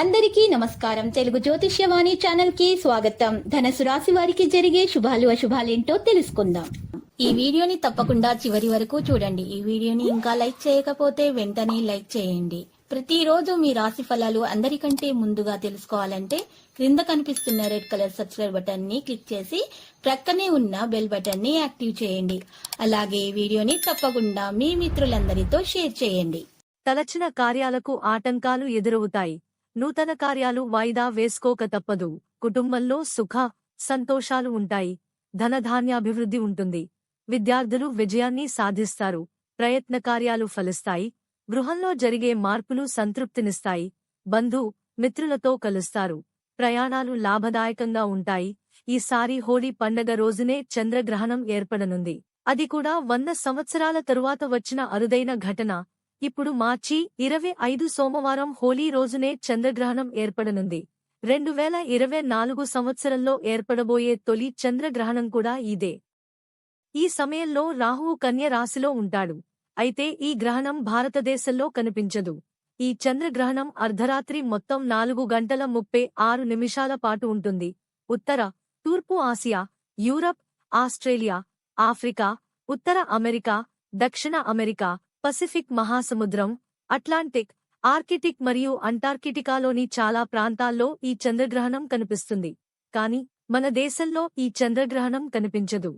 అందరికీ నమస్కారం. తెలుగు జ్యోతిష్యవాణి ఛానల్ కి స్వాగతం. ధనుసు రాశి వారికి జరిగే శుభాలు అశుభాలేంటో తెలుసుకుందాం. ఈ వీడియోని తప్పకుండా చివరి వరకు చూడండి. ఈ వీడియోని ఇంకా లైక్ చేయకపోతే వెంటనే లైక్ చేయండి. ప్రతిరోజు మీ రాశి ఫలాలు అందరికంటే ముందుగా తెలుసుకోవాలంటే క్రింద కనిపిస్తున్న రెడ్ కలర్ సబ్స్క్రైబ్ బటన్ ని క్లిక్ చేసి ప్రక్కనే ఉన్న బెల్ బటన్ ని యాక్టివ్ చేయండి. అలాగే ఈ వీడియోని తప్పకుండా మీ మిత్రులందరితో షేర్ చేయండి. తలచిన కార్యాలకు ఆటంకాలు ఎదురవుతాయి. నూతన కార్యాలు వాయిదా వేసుకోక తప్పదు. కుటుంబంలో సుఖ సంతోషాలు ఉంటాయి. ధనధాన్యాభివృద్ధి ఉంటుంది. విద్యార్థులు విజయాన్ని సాధిస్తారు. ప్రయత్న కార్యాలు ఫలిస్తాయి. గృహంలో జరిగే మార్పులు సంతృప్తినిస్తాయి. బంధు మిత్రులతో కలుస్తారు. ప్రయాణాలు లాభదాయకంగా ఉంటాయి. ఈసారి హోలీ పండగ రోజునే చంద్రగ్రహణం ఏర్పడనుంది. అది కూడా 100 సంవత్సరాల తరువాత వచ్చిన అరుదైన ఘటన. ఇప్పుడు మార్చి 25 సోమవారం హోలీ రోజునే చంద్రగ్రహణం ఏర్పడనుంది. 2024 సంవత్సరంలో ఏర్పడబోయే తొలి చంద్రగ్రహణం కూడా ఇదే. ఈ సమయంలో రాహువు కన్య రాశిలో ఉంటాడు. అయితే ఈ గ్రహణం భారతదేశంలో కనిపించదు. ఈ చంద్రగ్రహణం అర్ధరాత్రి మొత్తం 4 గంటల 36 నిమిషాల పాటు ఉంటుంది. ఉత్తర, తూర్పు ఆసియా, యూరప్, ఆస్ట్రేలియా, ఆఫ్రికా, ఉత్తర అమెరికా, దక్షిణ అమెరికా, పసిఫిక్ మహాసముద్రం, అట్లాంటిక్, ఆర్కిటిక్ మరియు అంటార్కిటికాలోని చాలా ప్రాంతాల్లో ఈ చంద్రగ్రహణం కనిపిస్తుంది. కాని మన దేశంలో ఈ చంద్రగ్రహణం కనిపించదు.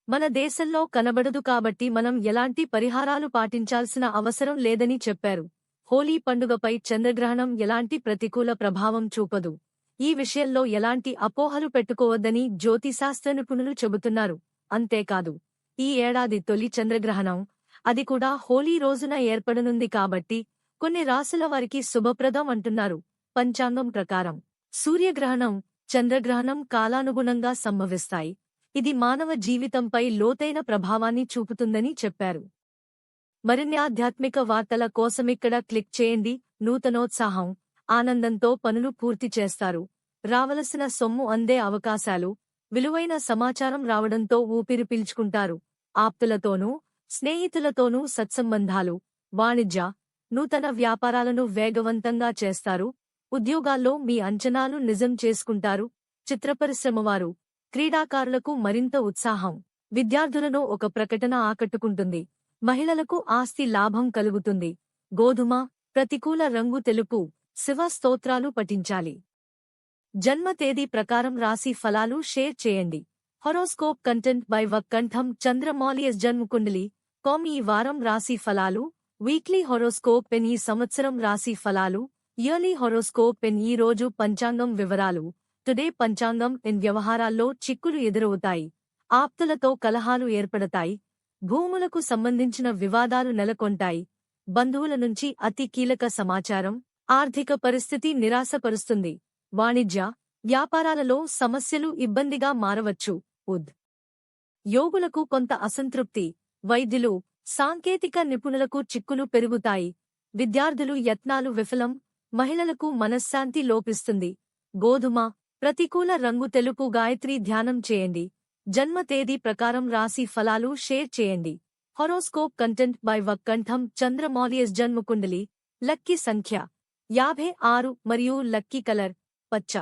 మన దేశంలో కనబడదు కాబట్టి మనం ఎలాంటి పరిహారాలు పాటించాల్సిన అవసరం లేదని చెప్పారు. హోలీ పండుగపై చంద్రగ్రహణం ఎలాంటి ప్రతికూల ప్రభావం చూపదు. ఈ విషయంలో ఎలాంటి అపోహలు పెట్టుకోవద్దని జ్యోతిశాస్త్ర నిపుణులు చెబుతున్నారు. అంతేకాదు, ఈ ఏడాది తొలి చంద్రగ్రహణం, అది కూడా హోలీ రోజున ఏర్పడనుంది కాబట్టి కొన్ని రాశుల వారికి శుభప్రదం అంటున్నారు. పంచాంగం ప్రకారం సూర్యగ్రహణం, చంద్రగ్రహణం కాలానుగుణంగా సంభవిస్తాయి. ఇది మానవ జీవితంపై లోతైన ప్రభావాన్ని చూపుతుందని చెప్పారు. మరిన్ని ఆధ్యాత్మిక వార్తల కోసమిక్కడ క్లిక్ చేయండి. నూతనోత్సాహం, ఆనందంతో పనులు పూర్తి చేస్తారు. రావలసిన సొమ్ము అందే అవకాశాలు, విలువైన సమాచారం రావడంతో ఊపిరి పీల్చుకుంటారు. ఆప్తులతోనూ స్నేహితులతోనూ సత్సంబంధాలు, వాణిజ్య, నూతన వ్యాపారాలను వేగవంతంగా చేస్తారు. ఉద్యోగాల్లో మీ అంచనాలు నిజం చేసుకుంటారు. చిత్రపరిశ్రమవారు, క్రీడాకారులకు మరింత ఉత్సాహం. విద్యార్థులను ఒక ప్రకటన ఆకట్టుకుంటుంది. మహిళలకు ఆస్తి లాభం కలుగుతుంది. గోధుమ, ప్రతికూల రంగు తెలుపు. శివ స్తోత్రాలు పఠించాలి. జన్మ తేదీ ప్రకారం రాశి ఫలాలు షేర్ చేయండి. హొరోస్కోప్ కంటెంట్ బై వక్కంఠం చంద్రమౌళియస్ జన్మకుండలి కామ్. ఈ వారం రాశి ఫలాలు, వీక్లీ హొరోస్కోప్ పెన్. ఈ సంవత్సరం రాశి ఫలాలు, ఇయర్లీ హొరోస్కోప్ పెన్. ఈ రోజు పంచాంగం వివరాలు. టుడే పంచాంగం ఇన్. వ్యవహారాల్లో చిక్కులు ఎదురవుతాయి. ఆప్తులతో కలహాలు ఏర్పడతాయి. భూములకు సంబంధించిన వివాదాలు నెలకొంటాయి. బంధువుల నుంచి అతి కీలక సమాచారం. ఆర్థిక పరిస్థితి నిరాశపరుస్తుంది. వాణిజ్య, వ్యాపారాలలో సమస్యలు ఇబ్బందిగా మారవచ్చు. యోగులకు కొంత అసంతృప్తి. వైద్యులు, సాంకేతిక నిపుణులకు చిక్కులు పెరుగుతాయి. విద్యార్థులు యత్నాలు విఫలం. మహిళలకు మనశ్శాంతి లోపిస్తుంది. గోధుమ, ప్రతికూల రంగు తెలుపు. గాయత్రి ధ్యానం చేయండి. జన్మ తేదీ ప్రకారం రాశి ఫలాలు షేర్ చేయండి. హొరోస్కోప్ కంటెంట్ బై వక్కంఠం చంద్రమౌళియస్ జన్మకుండలి. లక్కీ సంఖ్య 56 మరియు లక్కీ కలర్ పచ్చ.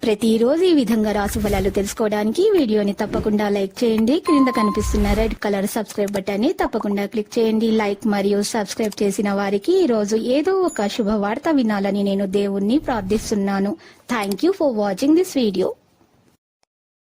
ప్రతిరోజు ఈ విధంగా రాశి ఫలాలు తెలుసుకోవడానికి వీడియోని తప్పకుండా లైక్ చేయండి. క్రింద కనిపిస్తున్న రెడ్ కలర్ సబ్స్క్రైబ్ బటన్ ని తప్పకుండా క్లిక్ చేయండి. లైక్ మరియు సబ్స్క్రైబ్ చేసిన వారికి ఈ రోజు ఏదో ఒక శుభవార్త వినాలని నేను దేవుణ్ణి ప్రార్థిస్తున్నాను. Thank you for watching this video.